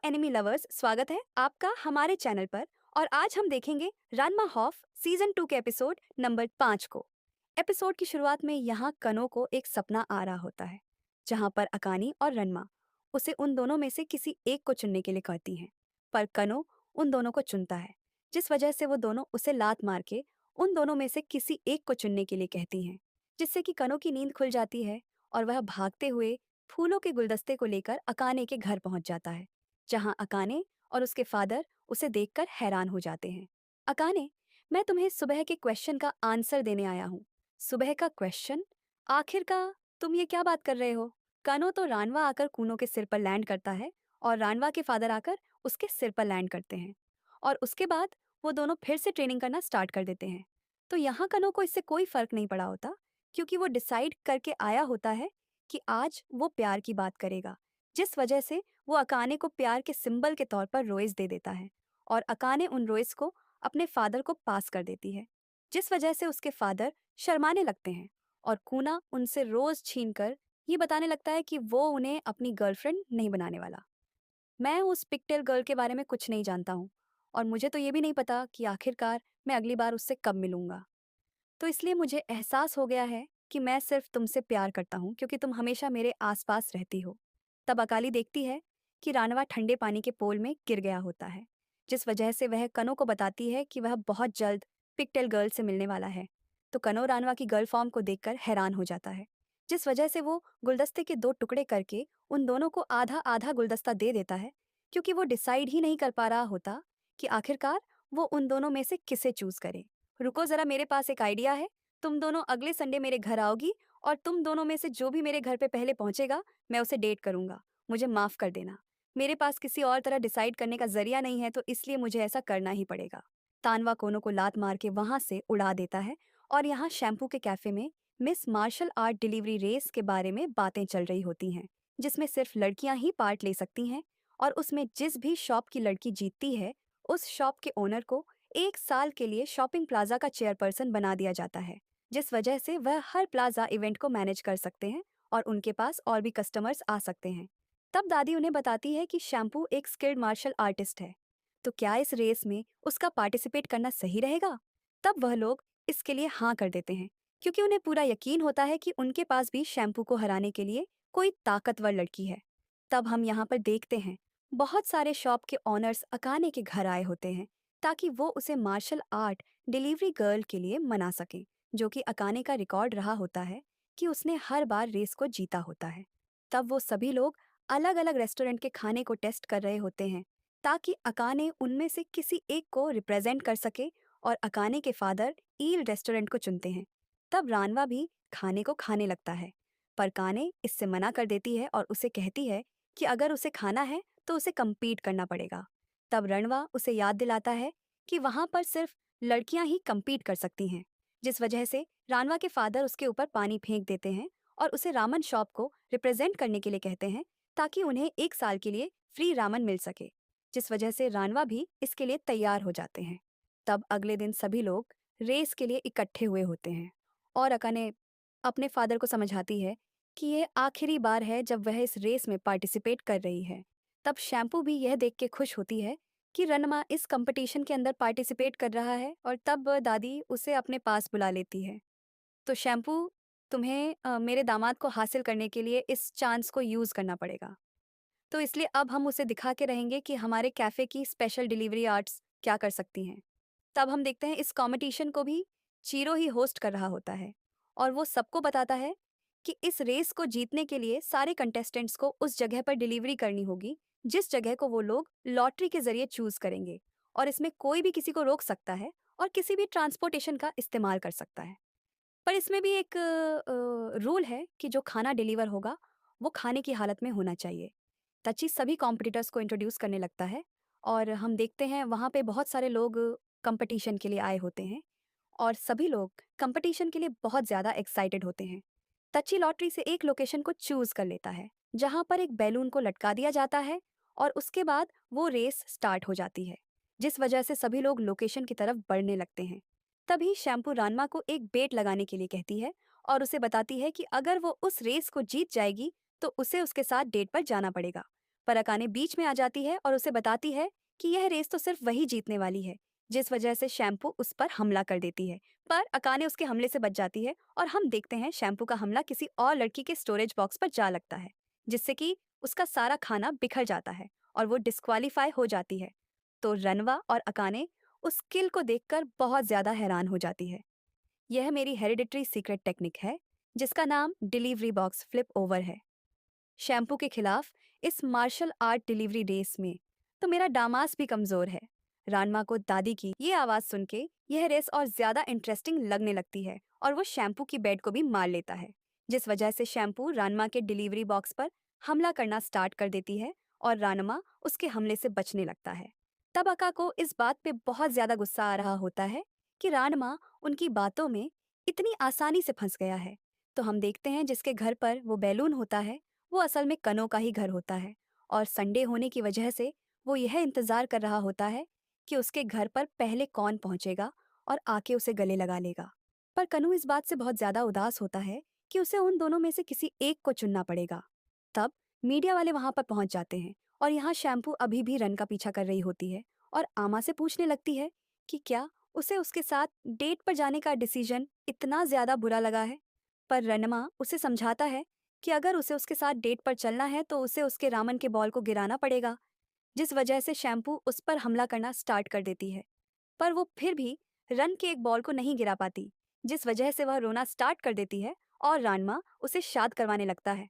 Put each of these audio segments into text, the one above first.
Enemy lovers, स्वागत है आपका हमारे चैनल पर। और आज हम देखेंगे रानमा हॉफ सीजन 2 के एपिसोड नंबर 5 को। एपिसोड की शुरुआत में यहाँ कनो को एक सपना आ रहा होता है, जहाँ पर अकानी और रनमा उसे उन दोनों में से किसी एक को चुनने के लिए कहती हैं। पर कनो उन दोनों को चुनता है, जिस वजह से वो दोनों उसे लात मार के उन दोनों में से किसी एक को चुनने के लिए कहती हैं, जिससे कि कनो की नींद खुल जाती है और वह भागते हुए फूलों के गुलदस्ते को लेकर अकाने के घर पहुंच जाता है, जहां अकाने और उसके फादर उसे देखकर हैरान हो जाते हैं। अकाने, मैं तुम्हें सुबह के क्वेश्चन का आंसर देने आया हूँ। सुबह का क्वेश्चन? आखिर का तुम ये क्या बात कर रहे हो? कानो तो रानवा आकर कूनो के सिर पर लैंड करता है और रानवा के फादर आकर उसके सिर पर लैंड करते हैं, और उसके बाद वो दोनों फिर से ट्रेनिंग करना स्टार्ट कर देते हैं। तो यहाँ कनो को इससे कोई फर्क नहीं पड़ा होता, क्योंकि वो डिसाइड करके आया होता है कि आज वो प्यार की बात करेगा, जिस वजह से वो अकाने को प्यार के सिंबल के तौर पर रोइस दे देता है, और अकाने उन रोइस को अपने फादर को पास कर देती है, जिस वजह से उसके फादर शर्माने लगते हैं और कूना उनसे रोज छीन कर ये बताने लगता है कि वो उन्हें अपनी गर्लफ्रेंड नहीं बनाने वाला। मैं उस पिकटेल गर्ल के बारे में कुछ नहीं जानता हूँ, और मुझे तो ये भी नहीं पता कि आखिरकार मैं अगली बार उससे कब मिलूंगा। तो इसलिए मुझे एहसास हो गया है कि मैं सिर्फ तुमसे प्यार करता हूँ क्योंकि तुम हमेशा मेरे आसपास रहती हो। तब अकाली देखती है कि रानवा ठंडे पानी के पोल में गिर गया होता है, जिस वजह से वह कनो को बताती है कि वह बहुत जल्द पिकटेल गर्ल से मिलने वाला है। तो कनो रानवा की गर्ल फॉर्म को देखकर हैरान हो जाता है, जिस वजह से वो गुलदस्ते के दो टुकड़े करके उन दोनों को आधा आधा गुलदस्ता दे देता है, क्योंकि वो डिसाइड ही नहीं कर पा रहा होता कि आखिरकार वो उन दोनों में से किसे चूज करे। रुको जरा, मेरे पास एक आइडिया है। तुम दोनों अगले संडे मेरे घर आओगी, और तुम दोनों में से जो भी मेरे घर पे पहले पहुंचेगा मैं उसे डेट करूंगा। मुझे माफ कर देना, मेरे पास किसी और तरह डिसाइड करने का जरिया नहीं है, तो इसलिए मुझे ऐसा करना ही पड़ेगा। तानवा कोनो को लात मार के वहां से उड़ा देता है, और यहाँ शैम्पू के कैफे में miss martial art delivery race के बारे में बातें चल रही होती हैं, जिसमें सिर्फ लड़कियां ही पार्ट ले सकती हैं, और उसमें जिस भी शॉप की लड़की जीतती है उस शॉप के ओनर को 1 साल के लिए शॉपिंग प्लाजा का चेयरपर्सन बना दिया जाता है, जिस वजह से वह हर प्लाजा इवेंट को मैनेज कर सकते हैं और उनके पास और भी कस्टमर्स आ सकते हैं। तब दादी उन्हें बताती है कि शैम्पू एक स्किल्ड मार्शल आर्टिस्ट है, तो क्या इस रेस में उसका पार्टिसिपेट करना सही रहेगा? तब वह लोग इसके लिए हाँ कर देते हैं, क्योंकि उन्हें पूरा यकीन होता है कि उनके पास भी शैम्पू को हराने के लिए कोई ताकतवर लड़की है। तब हम यहाँ पर देखते हैं बहुत सारे शॉप के ऑनर्स अकाने के घर आए होते हैं, ताकि वो उसे मार्शल आर्ट डिलीवरी गर्ल के लिए मना सकें, जो कि अकाने का रिकॉर्ड रहा होता है कि उसने हर बार रेस को जीता होता है। तब वो सभी लोग अलग अलग रेस्टोरेंट के खाने को टेस्ट कर रहे होते हैं, ताकि अकाने उनमें से किसी एक को रिप्रेजेंट कर सके, और अकाने के फादर ईल रेस्टोरेंट को चुनते हैं। तब रानवा भी खाने को खाने लगता है, पर काने इससे मना कर देती है और उसे कहती है कि अगर उसे खाना है तो उसे compete करना पड़ेगा। तब रणवा उसे याद दिलाता है कि वहां पर सिर्फ लड़कियां ही compete कर सकती हैं, जिस वजह से रानवा के फादर उसके ऊपर पानी फेंक देते हैं और उसे रामन शॉप को रिप्रेजेंट करने के लिए कहते हैं, ताकि उन्हें 1 साल के लिए फ्री रामन मिल सके, जिस वजह से रानवा भी इसके लिए तैयार हो जाते हैं। तब अगले दिन सभी लोग रेस के लिए इकट्ठे हुए होते हैं, और अकाने अपने फादर को समझाती है कि ये आखिरी बार है जब वह इस रेस में पार्टिसिपेट कर रही है। तब शैम्पू भी यह देख के खुश होती है कि रनमा इस कंपटीशन के अंदर पार्टिसिपेट कर रहा है, और तब दादी उसे अपने पास बुला लेती है। तो शैम्पू, तुम्हें मेरे दामाद को हासिल करने के लिए इस चांस को यूज़ करना पड़ेगा। तो इसलिए अब हम उसे दिखा के रहेंगे कि हमारे कैफ़े की स्पेशल डिलीवरी आर्ट्स क्या कर सकती हैं। तब हम देखते हैं इस कॉम्पिटिशन को भी चीरो ही होस्ट कर रहा होता है, और वो सबको बताता है कि इस रेस को जीतने के लिए सारे कंटेस्टेंट्स को उस जगह पर डिलीवरी करनी होगी, जिस जगह को वो लोग लॉटरी के जरिए चूज करेंगे, और इसमें कोई भी किसी को रोक सकता है और किसी भी ट्रांसपोर्टेशन का इस्तेमाल कर सकता है। पर इसमें भी एक रूल है कि जो खाना डिलीवर होगा वो खाने की हालत में होना चाहिए। तची सभी कॉम्पिटिटर्स को इंट्रोड्यूस करने लगता है, और हम देखते हैं वहाँ पे बहुत सारे लोग कंपटीशन के लिए आए होते हैं, और सभी लोग कंपटीशन के लिए बहुत ज़्यादा एक्साइटेड होते हैं। तची लॉटरी से एक लोकेशन को चूज कर लेता है, जहाँ पर एक बैलून को लटका दिया जाता है, और उसके बाद वो रेस स्टार्ट हो जाती है, जिस वजह से सभी लोग लोकेशन की तरफ बढ़ने लगते हैं। तभी शैम्पू रानमा को एक बेट लगाने के लिए कहती है, और उसे बताती है कि अगर वो उस रेस को जीत जाएगी तो उसे उसके साथ डेट पर जाना पड़ेगा। पर अकाने बीच में आ जाती है और उसे बताती है कि यह रेस तो सिर्फ वही जीतने वाली है, जिस वजह से शैम्पू उस पर हमला कर देती है। पर अकाने उसके हमले से बच जाती है और हम देखते हैं शैम्पू का हमला किसी और लड़की के स्टोरेज बॉक्स पर जा लगता है, जिससे कि उसका सारा खाना बिखर जाता है और वो डिस्क्वालीफाई हो जाती है। तो रनवा और अकाने उस किल को देखकर बहुत ज्यादा हैरान हो जाती है। यह मेरी हेरिडिटरी सीक्रेट टेक्निक है, जिसका नाम डिलीवरी बॉक्स फ्लिप ओवर है। शैम्पू के खिलाफ इस मार्शल आर्ट डिलीवरी रेस में तो मेरा दामास भी कमजोर है। रानमा को दादी की ये आवाज सुन के यह रेस और ज्यादा इंटरेस्टिंग लगने लगती है और वो शैम्पू की बेड को भी मार लेता है, जिस वजह से शैम्पू रानमा के डिलीवरी बॉक्स पर हमला करना स्टार्ट कर देती है और रानमा उसके हमले से बचने लगता है। तब अका को इस बात पे बहुत ज्यादा गुस्सा आ रहा होता है कि रानमा उनकी बातों में इतनी आसानी से फंस गया है। तो हम देखते हैं जिसके घर पर वो बैलून होता है वो असल में कनो का ही घर होता है और संडे होने की वजह से वो यह इंतजार कर रहा होता है कि उसके घर पर पहले कौन पहुंचेगा और आके उसे गले लगा लेगा। पर कनु इस बात से बहुत ज्यादा उदास होता है कि उसे उन दोनों में से किसी एक को चुनना पड़ेगा। तब मीडिया वाले वहां पर पहुंच जाते हैं और यहाँ शैम्पू अभी भी रन का पीछा कर रही होती है और आमा से पूछने लगती है कि क्या उसे उसके साथ डेट पर जाने का डिसीजन इतना ज्यादा बुरा लगा है। पर रनमा उसे समझाता है कि अगर उसे उसके साथ डेट पर चलना है तो उसे उसके रामन के बॉल को गिराना पड़ेगा, जिस वजह से शैम्पू उस पर हमला करना स्टार्ट कर देती है। पर वो फिर भी रन के एक बॉल को नहीं गिरा पाती, जिस वजह से वह रोना स्टार्ट कर देती है और रानमा उसे शाद करवाने लगता है।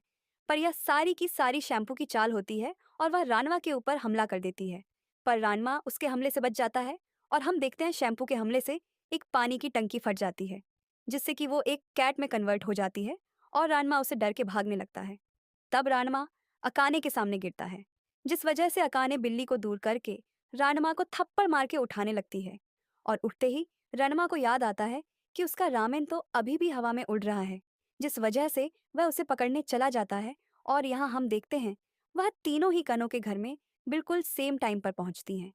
पर यह सारी की सारी शैम्पू की चाल होती है और वह रानवा के ऊपर हमला कर देती है। पर रानमा उसके हमले से बच जाता है और हम देखते हैं शैम्पू के हमले से एक पानी की टंकी फट जाती है, जिससे कि वो एक कैट में कन्वर्ट हो जाती है और रानमा उसे डर के भागने लगता है। तब रानमा अकाने के सामने गिरता है, जिस वजह से अकाने बिल्ली को दूर करके रानमा को थप्पड़ मार के उठाने लगती है और उठते ही रणमा को याद आता है कि उसका रामेन तो अभी भी हवा में उड़ रहा है, जिस वजह से वह उसे पकड़ने चला जाता है। और यहाँ हम देखते हैं वह तीनों ही कनो के घर में बिल्कुल सेम टाइम पर पहुंचती हैं,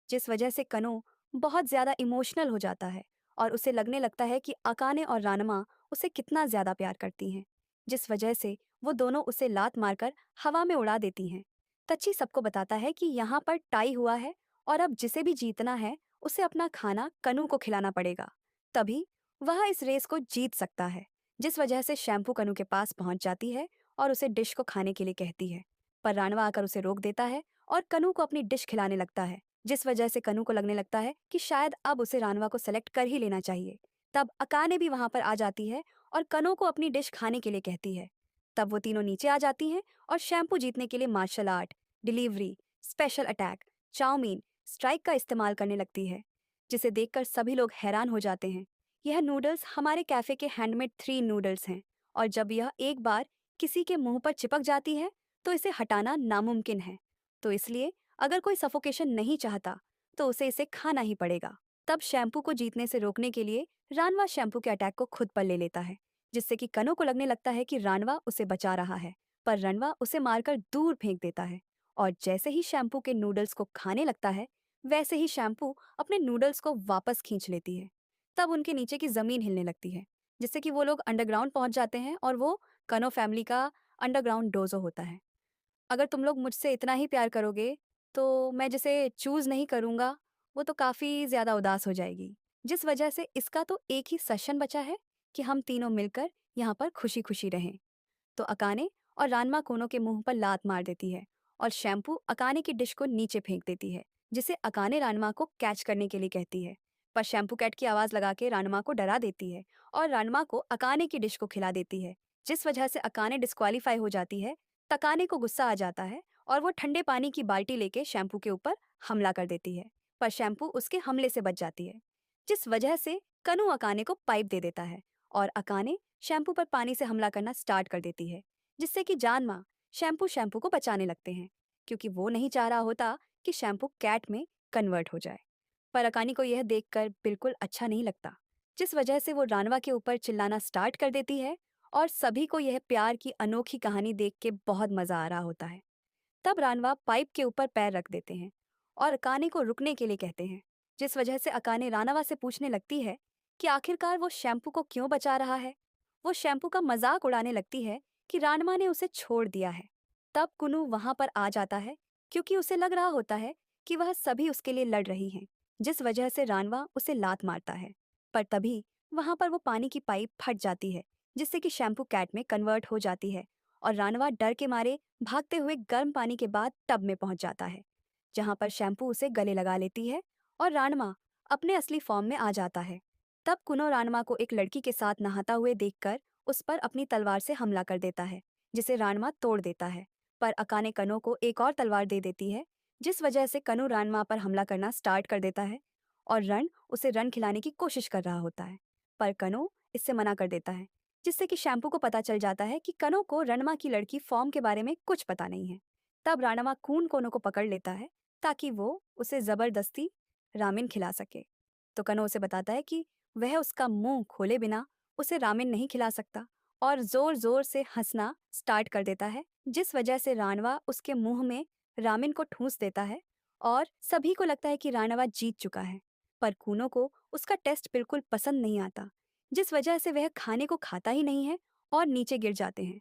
जिस वजह से कनो बहुत ज्यादा इमोशनल हो जाता है और उसे लगने लगता है कि अकाने और रानमा उसे कितना ज्यादा प्यार करती हैं, जिस वजह से वो दोनों उसे लात मारकर हवा में उड़ा देती हैं। तच्छी सबको बताता है कि यहाँ पर टाई हुआ है और अब जिसे भी जीतना है उसे अपना खाना कनु को खिलाना पड़ेगा, तभी वह इस रेस को जीत सकता है। जिस वजह से शैम्पू कनु के पास पहुंच जाती है और उसे डिश को खाने के लिए कहती है, पर रानवा आकर उसे रोक देता है और कनु को अपनी डिश खिलाने लगता है, जिस वजह से कनु को लगने लगता है कि शायद अब उसे रानवा को सेलेक्ट कर ही लेना चाहिए। तब अकाने भी वहां पर आ जाती है और कनु को अपनी डिश खाने के लिए कहती है। तब वो तीनों नीचे आ जाती हैं और शैम्पू जीतने के लिए martial art, delivery, special attack, chowmein, strike का इस्तेमाल करने लगती है, जिसे देखकर सभी लोग हैरान हो जाते हैं। यह नूडल्स हमारे कैफे के हैंडमेड 3 नूडल्स हैं और जब यह एक बार किसी के मुंह पर चिपक जाती है तो इसे हटाना नामुमकिन है। तो इसलिए अगर कोई सफोकेशन नहीं चाहता तो उसे इसे खाना ही पड़ेगा। तब शैम्पू को जीतने से रोकने के लिए रानवा शैम्पू के अटैक को खुद पर ले लेता है, जिससे कि कनो को लगने लगता है कि रानवा उसे बचा रहा है, पर रनवा उसे मारकर दूर फेंक देता है। और जैसे ही शैम्पू के नूडल्स को खाने लगता है वैसे ही शैम्पू अपने नूडल्स को वापस खींच लेती है। तब उनके नीचे की जमीन हिलने लगती है, जिससे कि वो लोग अंडरग्राउंड पहुंच जाते हैं और वो कनो फैमिली का अंडरग्राउंड डोजो होता है। अगर तुम लोग मुझसे इतना ही प्यार करोगे तो मैं जिसे चूज नहीं करूंगा वो तो काफी ज्यादा उदास हो जाएगी, जिस वजह से इसका तो एक ही सेशन बचा है कि हम तीनों मिलकर यहाँ पर खुशी खुशी रहें। तो अकाने और रानमा कोनो के मुंह पर लात मार देती है और शैम्पू अकाने की डिश को नीचे फेंक देती है, जिसे अकाने रानमा को कैच करने के लिए कहती है। पर शैम्पू कैट की आवाज लगा के रानमा को डरा देती है और रानमा को अकाने की डिश को खिला देती है, जिस वजह से अकाने डिस्क्वालीफाई हो जाती है। तकाने को गुस्सा आ जाता है और वो ठंडे पानी की बाल्टी लेके शैम्पू के ऊपर हमला कर देती है, पर शैम्पू उसके हमले से बच जाती है, जिस वजह से कनु अकाने को पाइप दे देता है और अकाने शैम्पू पर पानी से हमला करना स्टार्ट कर देती है, जिससे कि जान माँ शैम्पू शैम्पू को बचाने लगते हैं, क्योंकि वो नहीं चाह रहा होता कि शैम्पू कैट में कन्वर्ट हो जाए। पर अकानी को यह देखकर बिल्कुल अच्छा नहीं लगता, जिस वजह से वो रानवा के ऊपर चिल्लाना स्टार्ट कर देती है और सभी को यह प्यार की अनोखी कहानी देख के बहुत मजा आ रहा होता है। तब रानवा पाइप के ऊपर पैर रख देते हैं और अकाने को रुकने के लिए कहते हैं, जिस वजह से अकाने रानवा से पूछने लगती है कि आखिरकार वो शैम्पू को क्यों बचा रहा है। वो शैम्पू का मजाक उड़ाने लगती है कि रानवा ने उसे छोड़ दिया है। तब कुनु वहां पर आ जाता है क्योंकि उसे लग रहा होता है कि वह सभी उसके लिए लड़ रही हैं, जिस वजह से रानवा उसे लात मारता है। पर तभी वहां पर वो पानी की पाइप फट जाती है, जिससे कि शैम्पू कैट में कन्वर्ट हो जाती है और रानवा डर के मारे भागते हुए गर्म पानी के बाद टब में पहुंच जाता है, जहां पर शैम्पू उसे गले लगा लेती है और रानवा अपने असली फॉर्म में आ जाता है। तब कुनो रानवा को एक लड़की के साथ नहाता हुए देखकर उस पर अपनी तलवार से हमला कर देता है, जिसे रानवा तोड़ देता है। पर अकाने कनो को एक और तलवार दे देती है, जिस वजह से कनो रानवा पर हमला करना स्टार्ट कर देता है और रण उसे रन खिलाने की कोशिश कर रहा होता है। पर कनो इससे मना कर देता है, जिससे कि शैम्पू को पता चल जाता है कि कनो को रणमा की लड़की फॉर्म के बारे में कुछ पता नहीं है। तब रानवा खून कोनो को पकड़ लेता है ताकि वो उसे जबरदस्ती रामेन खिला सके। तो कनो उसे बताता है कि वह उसका मुंह खोले बिना उसे रामेन नहीं खिला सकता और जोर जोर से हंसना स्टार्ट कर देता है, जिस वजह से रानवा उसके मुंह में रामेन को ठूंस देता है और सभी को लगता है कि रानवा जीत चुका है। पर कूनो को उसका टेस्ट बिल्कुल पसंद नहीं आता, जिस वजह से वह खाने को खाता ही नहीं है और नीचे गिर जाते हैं।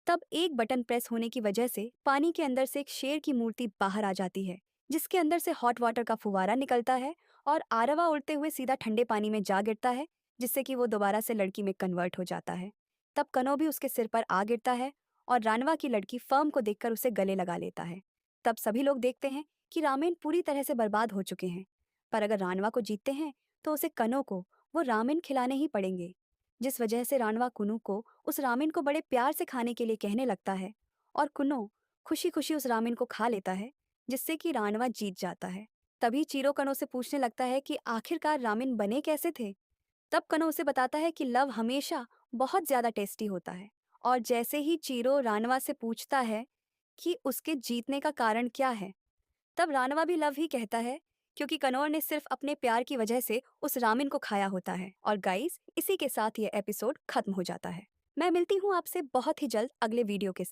तब एक बटन प्रेस होने की वजह से पानी के अंदर से एक शेर की मूर्ति बाहर आ जाती है, जिसके अंदर से हॉट वाटर का फुवारा निकलता है और आरवा उड़ते हुए सीधा ठंडे पानी में जा गिरता है, जिससे कि वो दोबारा से लड़की में कन्वर्ट हो जाता है। तब कनो भी उसके सिर पर आ गिरता है और रानवा की लड़की फर्म को देखकर उसे गले लगा लेता है। तब सभी लोग देखते हैं कि रामेन पूरी तरह से बर्बाद हो चुके हैं। पर अगर रानवा को जीतते हैं तो उसे कनो को वो रामेन खिलाने ही पड़ेंगे, जिस वजह से रानवा कुनु को उस रामेन को बड़े प्यार से खाने के लिए कहने लगता है और कुनो खुशी खुशी उस रामेन को खा लेता है, जिससे कि रानवा जीत जाता है। तभी चीरो कनो से पूछने लगता है कि आखिरकार रामेन बने कैसे थे। तब कनो उसे बताता है कि लव हमेशा बहुत ज्यादा टेस्टी होता है। और जैसे ही चीरो रानवा से पूछता है कि उसके जीतने का कारण क्या है, तब रानवा भी लव ही कहता है, क्योंकि कनौर ने सिर्फ अपने प्यार की वजह से उस रामिन को खाया होता है। और गाइस, इसी के साथ ये एपिसोड खत्म हो जाता है। मैं मिलती हूँ आपसे बहुत ही जल्द अगले वीडियो के